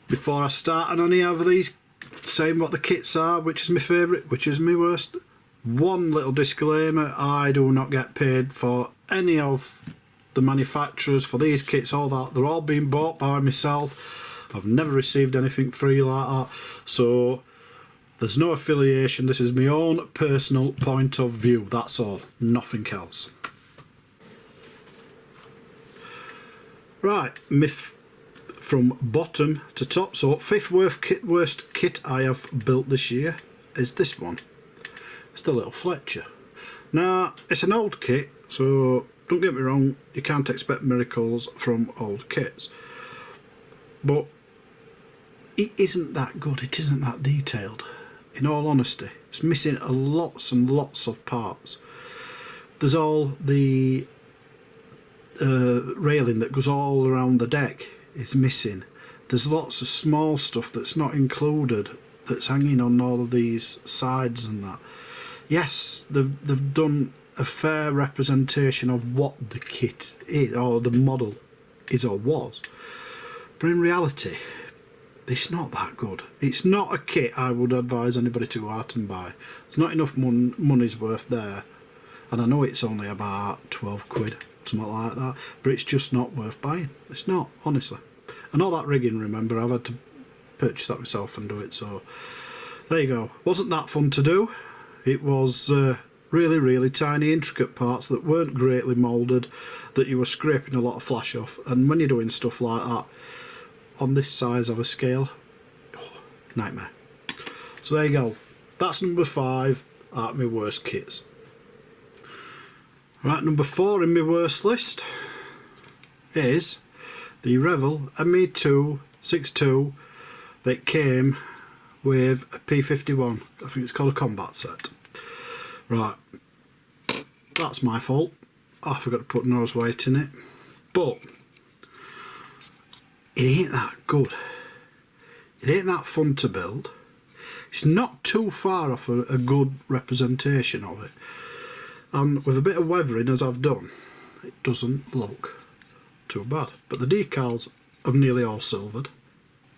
before I start on any of these saying what the kits are, which is my favourite, which is my worst, one little disclaimer: I do not get paid for any of the manufacturers for these kits, all that. They're all being bought by myself. I've never received anything free like that, so there's no affiliation. This is my own personal point of view, that's all, nothing else. Right, from bottom to top, so fifth worst kit I have built this year is this one. It's the little Fletcher. Now, it's an old kit, so don't get me wrong, you can't expect miracles from old kits, but it isn't that good, it isn't that detailed, in all honesty. It's missing lots and lots of parts. There's all the railing that goes all around the deck is missing. There's lots of small stuff that's not included that's hanging on all of these sides and that. Yes, they've done a fair representation of what the kit is, or the model is or was, but in reality it's not that good. It's not a kit I would advise anybody to go out and buy. There's not enough money's worth there, and I know it's only about 12 quid, something like that, but it's just not worth buying. It's not, honestly. And all that rigging, remember, I've had to purchase that myself and do it, so there you go. Wasn't that fun to do? It was really tiny intricate parts that weren't greatly moulded, that you were scraping a lot of flash off, and when you're doing stuff like that on this size of a scale, oh, nightmare. So there you go, that's number 5 out of my worst kits. Right, number 4 in my worst list is the Revell ME262 that came with a P51. I think it's called a combat set. Right, that's my fault. I forgot to put nose weight in it, but it ain't that good. It ain't that fun to build. It's not too far off a good representation of it, and with a bit of weathering as I've done, it doesn't look too bad. But the decals have nearly all silvered.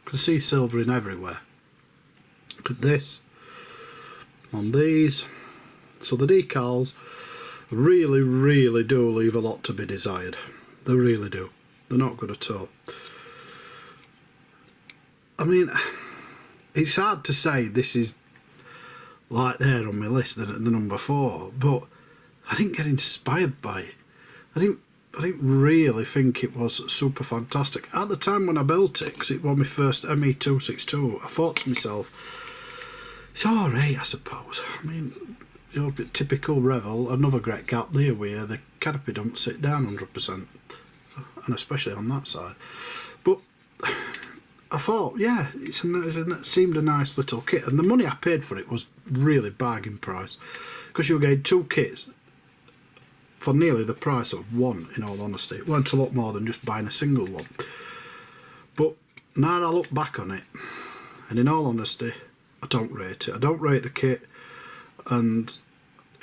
You can see silvering everywhere. Look at this on these. So the decals really do leave a lot to be desired. They really do. They're not good at all. I mean, it's hard to say this is like there on my list, the number 4, but I didn't get inspired by it. I didn't really think it was super fantastic. At the time when I built it, because it was my first ME262, I thought to myself, it's alright, I suppose. I mean, you know, typical Revell, another great gap there where the canopy don't sit down 100%, and especially on that side. But I thought, yeah, it seemed a nice little kit, and the money I paid for it was really bargain price, because you were getting 2 kits for nearly the price of one, in all honesty. It weren't a lot more than just buying a single one. But now I look back on it, and in all honesty, I don't rate it. I don't rate the kit, and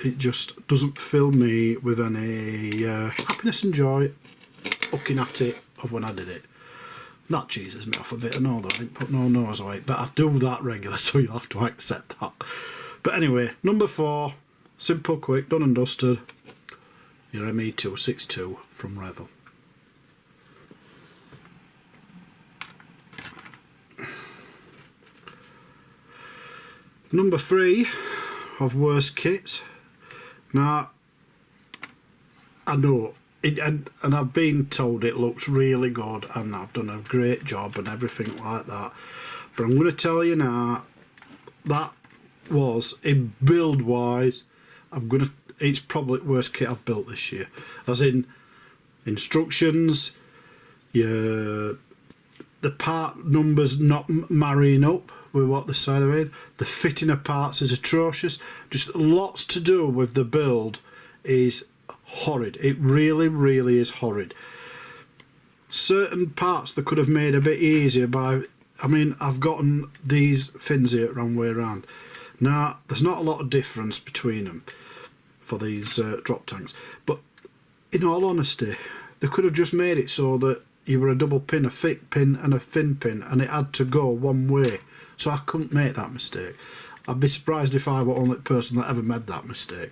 it just doesn't fill me with any happiness and joy looking at it of when I did it. That cheeses me off a bit. I know that I didn't put no nose weight, but I do that regular, so you'll have to accept that. But anyway, number 4, simple, quick, done and dusted, your ME262 from Revell. Number 3 of worst kits. Now, I know, and I've been told it looks really good and I've done a great job and everything like that, but I'm going to tell you now, that was, in build wise, it's probably the worst kit I've built this year. As in instructions, the part numbers not marrying up with what the side of it, the fitting of parts is atrocious. Just lots to do with the build is horrid. It really is horrid. Certain parts they could have made a bit easier by, I mean, I've gotten these fins here wrong way around. Now, there's not a lot of difference between them for these drop tanks, but in all honesty, they could have just made it so that you were a double pin, a thick pin and a thin pin, and it had to go one way. So I couldn't make that mistake. I'd be surprised if I were the only person that ever made that mistake.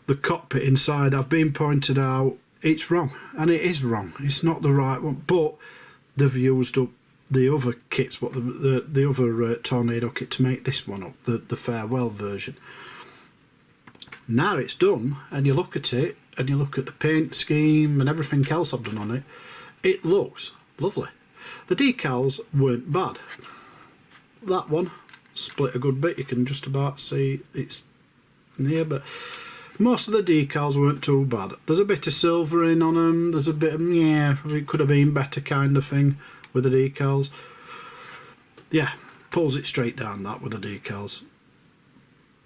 The cockpit inside, I've been pointed out, it's wrong, and it is wrong. It's not the right one, but they've used up the other kits, what the other Tornado kit, to make this one up, the farewell version. Now it's done, and you look at it, and you look at the paint scheme and everything else I've done on it, it looks lovely. The decals weren't bad. That one split a good bit, you can just about see it's near, but most of the decals weren't too bad. There's a bit of silvering on them, there's a bit of, yeah, it could have been better kind of thing with the decals. Yeah, pulls it straight down that with the decals.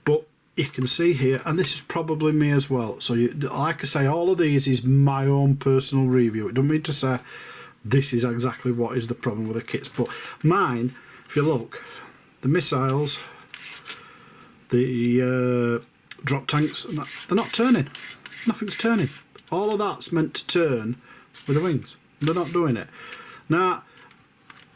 But you can see here, and this is probably me as well, so you, like I say, all of these is my own personal review. It doesn't mean to say this is exactly what is the problem with the kits, but mine, if you look, the missiles, the drop tanks, they're not turning. Nothing's turning. All of that's meant to turn with the wings. They're not doing it. Now,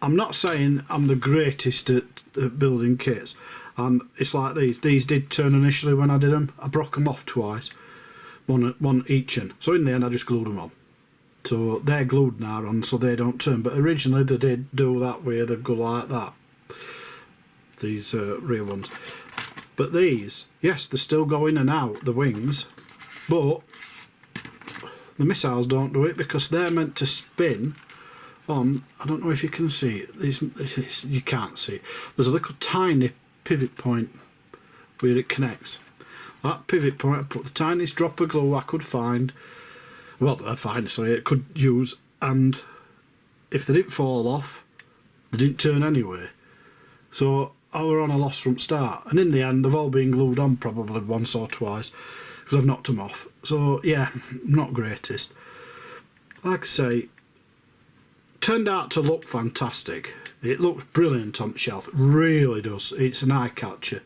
I'm not saying I'm the greatest at building kits, and it's like these. These did turn initially when I did them. I broke them off twice, one each in. So in the end I just glued them on. So they're glued now on, so they don't turn. But originally they did do that way, they'd go like that. These rear ones. But these, yes, they're still going in and out, the wings, but the missiles don't do it because they're meant to spin on, I don't know if you can see it, you can't see it. There's a little tiny pivot point where it connects. That pivot point, I put the tiniest drop of glue I could find, it could use, and if they didn't fall off, they didn't turn anyway. So I were on a loss from start, and in the end they've all been glued on probably once or twice because I've knocked them off. So yeah, not greatest. Like I say, turned out to look fantastic. It looks brilliant on the shelf, it really does. It's an eye catcher.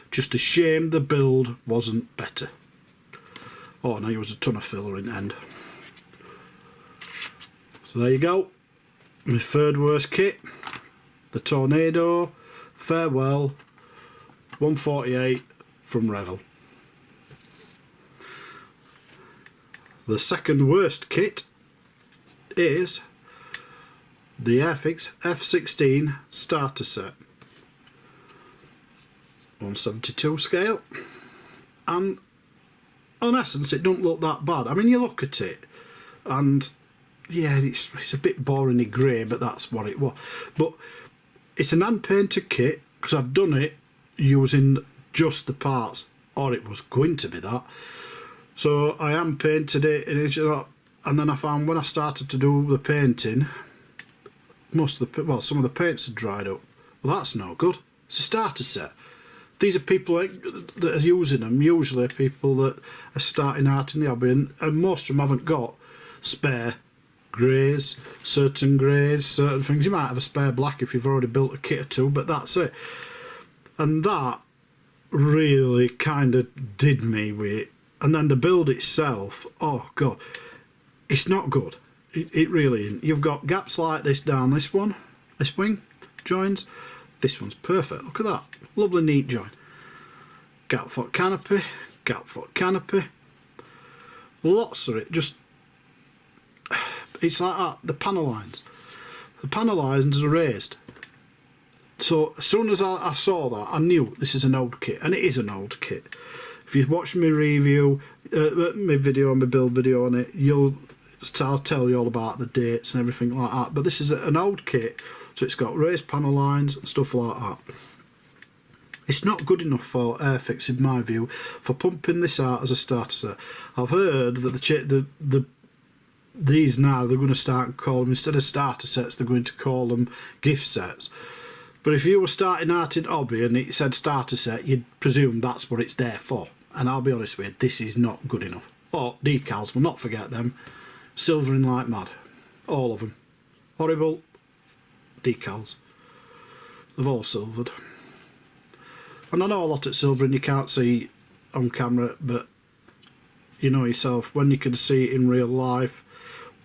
Just a shame the build wasn't better. Oh, and I used a ton of filler in the end. So there you go, my third worst kit, the Tornado Farewell 148 from Revell. The second worst kit is the Airfix F16 starter set, 172 scale, and in essence it don't look that bad. I mean, you look at it and yeah, it's a bit boringly grey, but that's what it was. But it's an hand painted kit because I've done it using just the parts, or it was going to be that. So I hand painted it, and then I found when I started to do the painting, some of the paints had dried up. Well, that's no good. It's a starter set. These are people that are using them, usually people that are starting out in the hobby, and most of them haven't got spare greys, certain things. You might have a spare black if you've already built a kit or two, but that's it. And that really kind of did me with it. And then the build itself, oh god, it's not good. It really isn't. You've got gaps like this down this wing joins. This one's perfect. Look at that, lovely neat join. Gap foot canopy, lots of it. Just, it's like that. The panel lines are raised. So as soon as I saw that, I knew this is an old kit, and it is an old kit. If you watch my review, my build video on it, I'll tell you all about the dates and everything like that. But this is an old kit, so it's got raised panel lines and stuff like that. It's not good enough for Airfix, in my view, for pumping this out as a starter set. I've heard that these now, they're going to start calling them, instead of starter sets, they're going to call them gift sets. But if you were starting out in hobby and it said starter set, you'd presume that's what it's there for. And I'll be honest with you, this is not good enough. Oh, decals, we'll not forget them. Silvering like mad. All of them. Horrible decals. They've all silvered. And I know a lot at silvering you can't see on camera, but you know yourself, when you can see it in real life,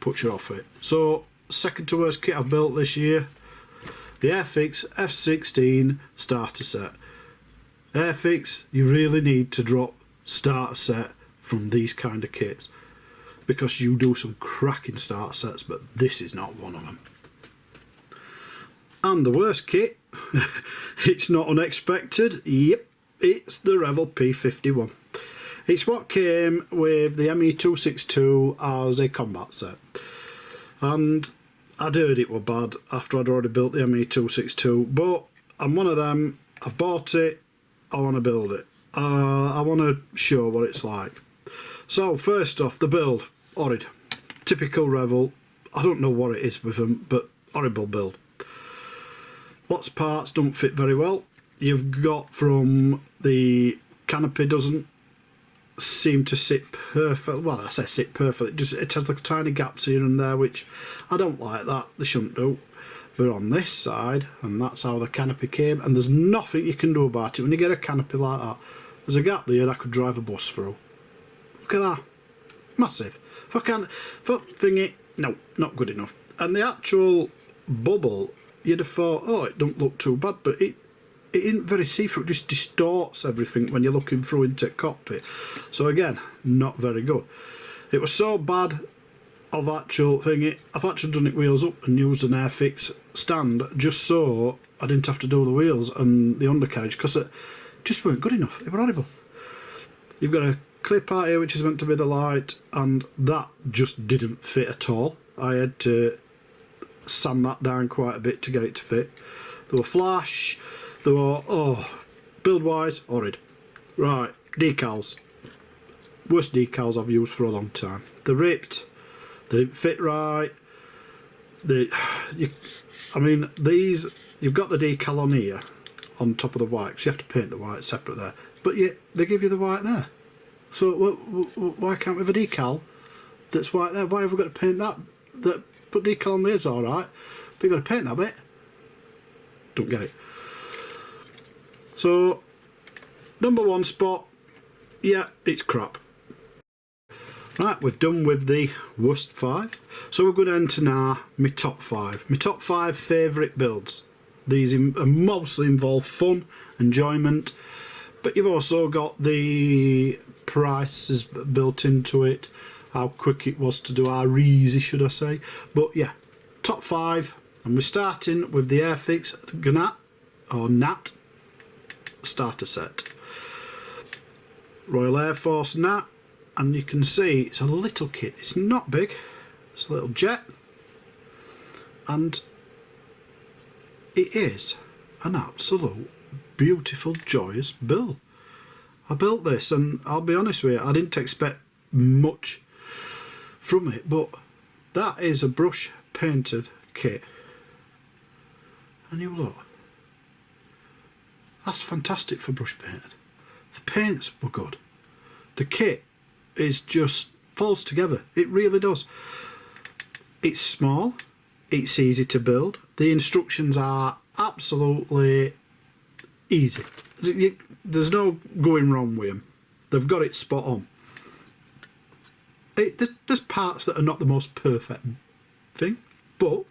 puts you off it. So second to worst kit I've built this year. The Airfix F16 starter set. Airfix, you really need to drop starter set from these kind of kits, because you do some cracking starter sets, but this is not one of them. And the worst kit, it's not unexpected, yep, it's the Revell P51. It's what came with the ME262 as a combat set. And I'd heard it were bad after I'd already built the ME262, but I'm one of them, I've bought it, I want to build it. I want to show what it's like. So first off, the build, horrid. Typical Revell, I don't know what it is with them, but horrible build. Lots of parts don't fit very well. You've got from the canopy doesn't seem to sit perfect. Well, I say sit perfect. It has like tiny gaps here and there, which I don't like that. They shouldn't do. But on this side, and that's how the canopy came, and there's nothing you can do about it. When you get a canopy like that, there's a gap there I could drive a bus through. Look at that. Massive. If I can't thingy, no, not good enough. And the actual bubble, you'd have thought, oh, it don't look too bad, but it isn't very see-through. It just distorts everything when you're looking through into the cockpit. So again, not very good. It was so bad of actual thingy, I've actually done it wheels up and used an Airfix stand just so I didn't have to do the wheels and the undercarriage, because it just weren't good enough. It was horrible. You've got a clip out here which is meant to be the light, and that just didn't fit at all. I had to sand that down quite a bit to get it to fit. There were flash, there were, oh, build wise, horrid. Right, decals. Worst decals I've used for a long time. They're ripped, they didn't fit right. I mean, these, you've got the decal on here, on top of the white, because you have to paint the white separate there. But yet, they give you the white there. So why can't we have a decal that's white there? Why have we got to paint that? Put decal on there's alright, but you've got to paint that bit. Don't get it. So, number one spot, yeah, it's crap. Right, we've done with the worst 5. So we're going to enter now my top 5. My top 5 favourite builds. These mostly involve fun, enjoyment, but you've also got the prices built into it, how quick it was to do, how easy should I say. But yeah, top 5, and we're starting with the Airfix Gnat, or Nat, starter set. Royal Air Force Nat, and you can see it's a little kit, it's not big, it's a little jet, and it is an absolute beautiful, joyous build. I built this, and I'll be honest with you, I didn't expect much from it, but that is a brush painted kit. And you look, that's fantastic for brush painted. The paints were good. The kit is just falls together. It really does. It's small, it's easy to build. The instructions are absolutely easy. There's no going wrong with them. They've got it spot on. There's parts that are not the most perfect thing, but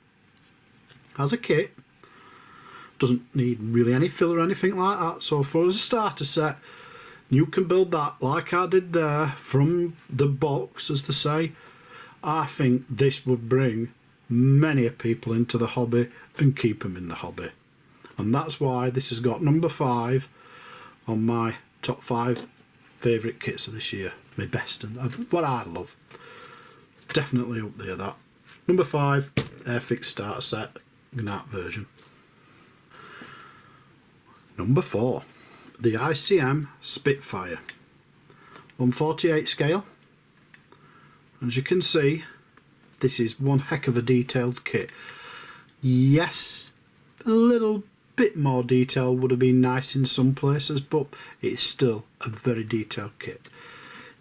as a kit, doesn't need really any fill or anything like that. So for as a starter set, you can build that like I did there from the box, as they say. I think this would bring many people into the hobby and keep them in the hobby. And that's why this has got number 5 on my top 5 favourite kits of this year. My best and what I love. Definitely up there, that. Number 5, Airfix starter set, Gnat version. Number 4, the ICM Spitfire. 1/48 scale. As you can see, this is one heck of a detailed kit. Yes, a little bit more detail would have been nice in some places, but it's still a very detailed kit.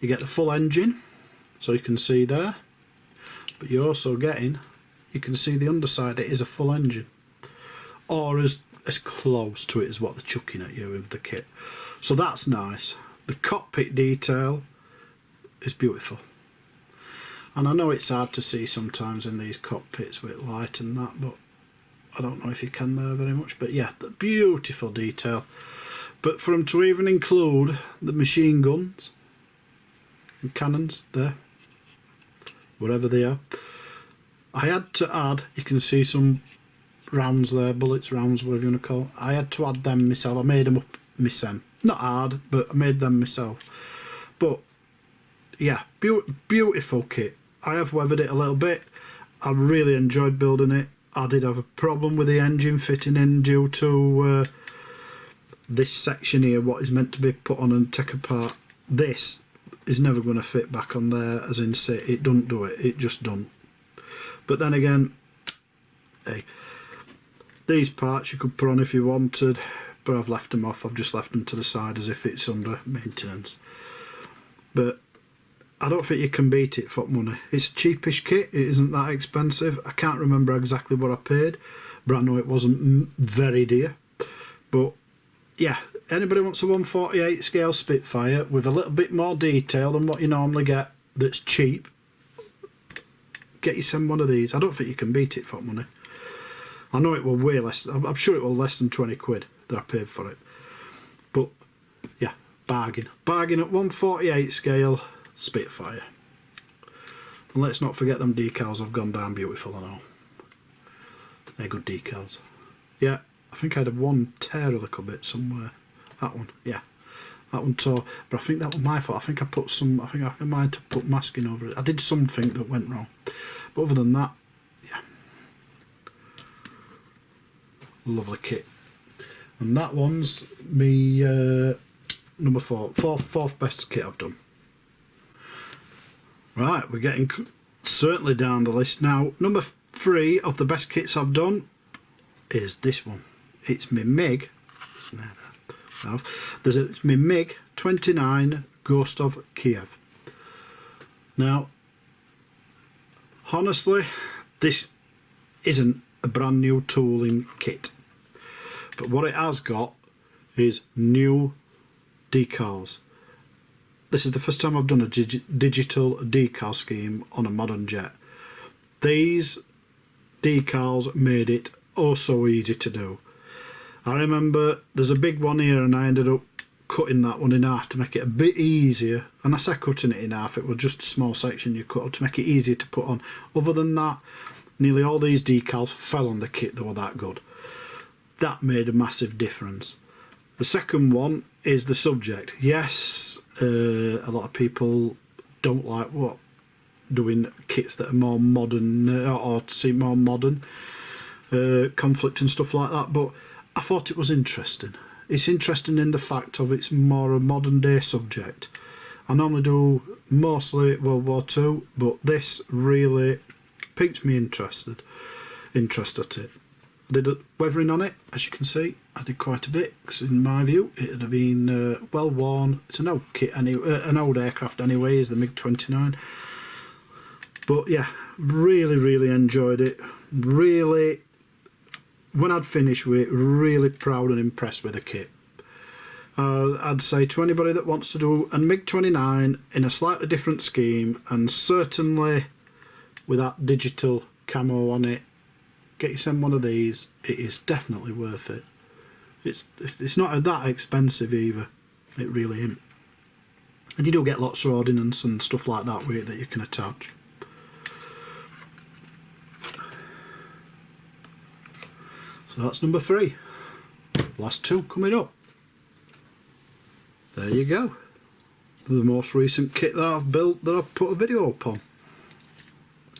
You get the full engine, so you can see there, but you're also getting, you can see the underside, it is a full engine, or as close to it as what they're chucking at you with the kit. So that's nice. The cockpit detail is beautiful. And I know it's hard to see sometimes in these cockpits with light and that, but I don't know if you can there very much. But yeah, the beautiful detail. But for them to even include the machine guns and cannons there, wherever they are, I had to add, you can see some rounds there, bullets, rounds, whatever you want to call it. I had to add them myself. I made them up myself. Not hard, but I made them myself. But yeah, beautiful kit. I have weathered it a little bit. I really enjoyed building it. I did have a problem with the engine fitting in due to this section here, what is meant to be put on and take apart. This is never going to fit back on there, as in say, it doesn't do it. It just doesn't. But then again, hey, these parts you could put on if you wanted, but I've left them off. I've just left them to the side as if it's under maintenance. But I don't think you can beat it for money. It's a cheapish kit. It isn't that expensive. I can't remember exactly what I paid, but I know it wasn't very dear. But yeah, anybody wants a 1/48 scale Spitfire with a little bit more detail than what you normally get that's cheap, get yourself one of these. I don't think you can beat it for money. I know it will way less. I'm sure it will less than 20 quid that I paid for it. But yeah, bargain. Bargain at 1/48 scale Spitfire. And let's not forget them decals have gone down beautiful and all. They're good decals. Yeah, I think I had one tear a little bit somewhere. That one, yeah. That one tore, but I think that was my fault. I think I put some, I think I might have put masking over it. I did something that went wrong. But other than that, yeah. Lovely kit. And that one's me number fourth best kit I've done. Right, we're getting certainly down the list now. Number 3 of the best kits I've done is this one. It's my MiG. It's my MiG 29 Ghost of Kiev. Now, honestly, this isn't a brand new tooling kit, but what it has got is new decals. This is the first time I've done a digital decal scheme on a modern jet. These decals made it oh so easy to do. I remember there's a big one here and I ended up cutting that one in half to make it a bit easier. And I say cutting it in half, it was just a small section you cut to make it easier to put on. Other than that, nearly all these decals fell on the kit, they were that good. That made a massive difference. The second one is the subject. Yes, a lot of people don't like doing kits that are more modern or seem more modern, conflict and stuff like that, but I thought it was interesting. It's interesting in the fact of it's more a modern day subject. I normally do mostly World War II, but this really piqued me interest at it. I did a weathering on it, as you can see. I did quite a bit, because in my view it would have been well worn. It's an old kit, an old aircraft anyway, is the MiG-29. But yeah, really enjoyed it. Really, when I'd finished with it, really proud and impressed with the kit. I'd say to anybody that wants to do a MiG-29 in a slightly different scheme, and certainly with that digital camo on it, get yourself one of these. It is definitely worth it. It's not that expensive either. It really isn't. And you do get lots of ordnance and stuff like that with it that you can attach. So that's number 3. Last 2 coming up. There you go. The most recent kit that I've built that I've put a video up on.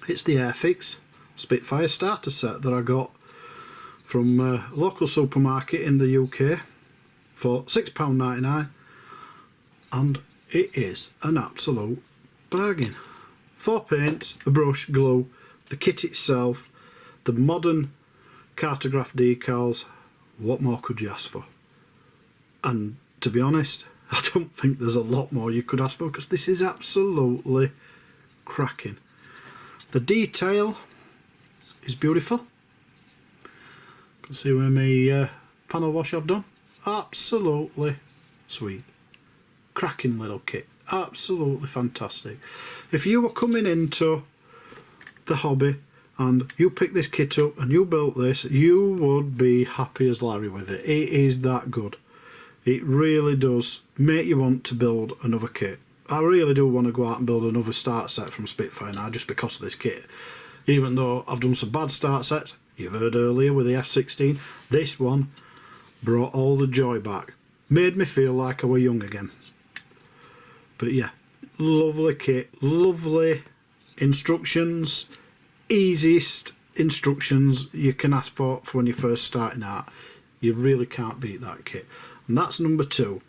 It's the Airfix Spitfire starter set that I got from a local supermarket in the UK for £6.99, and it is an absolute bargain. 4 paints, a brush, glue, the kit itself, the modern cartograph decals. What more could you ask for? And to be honest, I don't think there's a lot more you could ask for, because this is absolutely cracking. The detail is beautiful. You can see where my panel wash I've done. Absolutely sweet. Cracking little kit. absolutely fantastic. If you were coming into the hobby and you picked this kit up and you built this, you would be happy as Larry with it. It is that good. It really does make you want to build another kit. I really do want to go out and build another start set from Spitfire now, just because of this kit. Even though I've done some bad start sets, you've heard earlier with the F16, this one brought all the joy back. Made me feel like I were young again. But yeah, lovely kit, lovely instructions, easiest instructions you can ask for when you're first starting out. You really can't beat that kit. And that's number 2.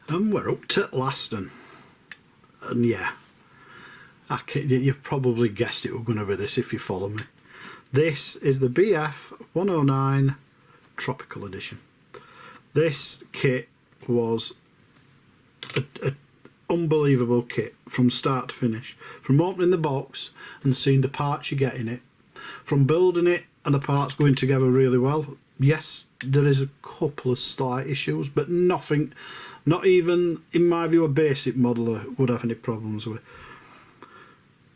And we're up to Laston. And yeah, you probably guessed it was going to be this if you follow me. This is the BF 109 Tropical Edition. This kit was an unbelievable kit from start to finish. From opening the box and seeing the parts you get in it, from building it and the parts going together really well. Yes, there is a couple of slight issues, but nothing, not even in my view a basic modeler would have any problems with.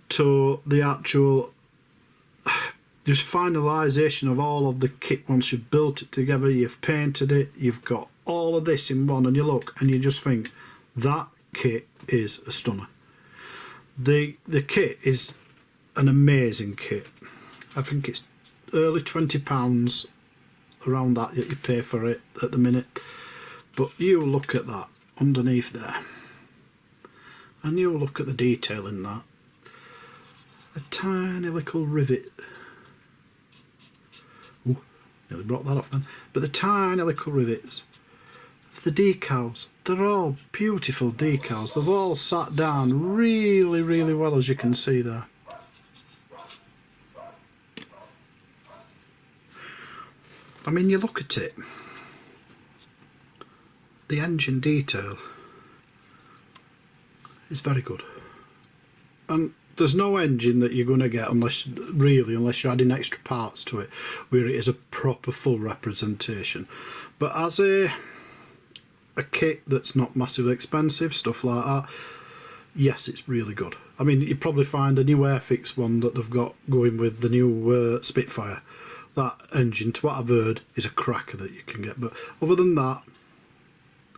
To the actual just finalisation of all of the kit. Once you've built it together, you've painted it, you've got all of this in one, and you look and you just think that kit is a stunner. The kit is an amazing kit. I think it's early £20 around that you pay for it at the minute. But you look at that underneath there, and you look at the detail in that. A tiny little rivet. Ooh, nearly brought that off then. But the tiny little rivets. The decals, they're all beautiful decals. They've all sat down really, really well, as you can see there. I mean, you look at it, the engine detail is very good. And there's no engine that you're going to get unless you're adding extra parts to it, where it is a proper full representation. But as a kit that's not massively expensive, stuff like that, yes, it's really good. I mean, you probably find the new Airfix one that they've got going with the new Spitfire. That engine, to what I've heard, is a cracker that you can get. But other than that,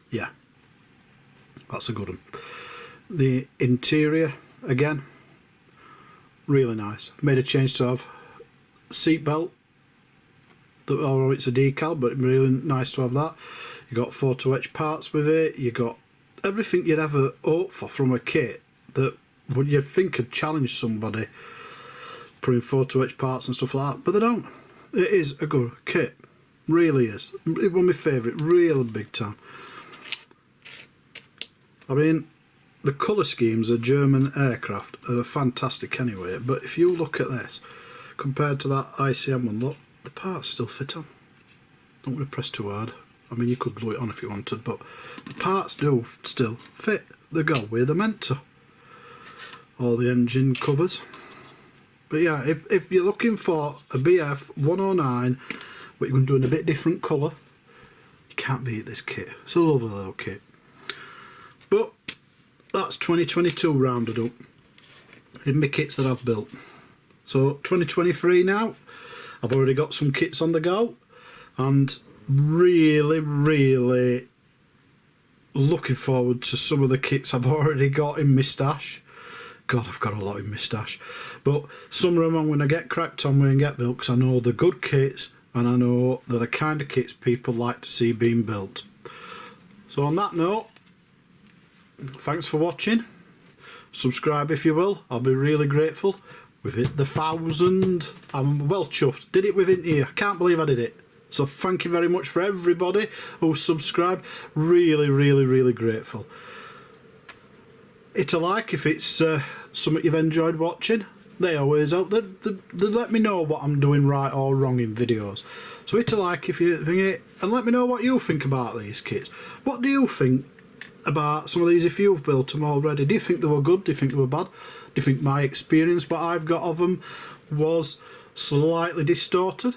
yeah, that's a good one. The interior, again, really nice. Made a change to have seat belt, although it's a decal, but really nice to have that. You got photo etch parts with it. You got everything you'd ever hope for from a kit that would you'd think could challenge somebody, putting photo etch parts and stuff like that, but they don't. It is a good kit, really is. It was my favourite, really big time. I mean, the colour schemes of German aircraft are fantastic anyway, but if you look at this, compared to that ICM one, look, the parts still fit on. Don't want to press too hard. I mean, you could glue it on if you wanted, but the parts do still fit. They go where they're meant to. All the engine covers. But yeah, if you're looking for a BF 109, but you're going to do in a bit different colour, you can't beat this kit. It's a lovely little kit. But that's 2022 rounded up in my kits that I've built. So 2023 now, I've already got some kits on the go, and really, really looking forward to some of the kits I've already got in my stash. God, I've got a lot in my stash. But some of them I'm going to get cracked on with and get built, because I know they're good kits and I know they're the kind of kits people like to see being built. So on that note, thanks for watching. Subscribe if you will, I'll be really grateful. We've hit the 1,000. I'm well chuffed. Did it within here. I can't believe I did it. So thank you very much for everybody who subscribed. Really, really, really grateful. Hit a like if it's something you've enjoyed watching. They always help. They let me know what I'm doing right or wrong in videos. So hit a like if you think it, and let me know what you think about these kits. What do you think about some of these if you've built them already? Do you think they were good? Do you think they were bad? Do you think my experience, what I've got of them, was slightly distorted?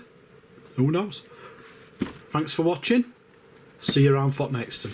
Who knows? Thanks for watching. See you around for next time.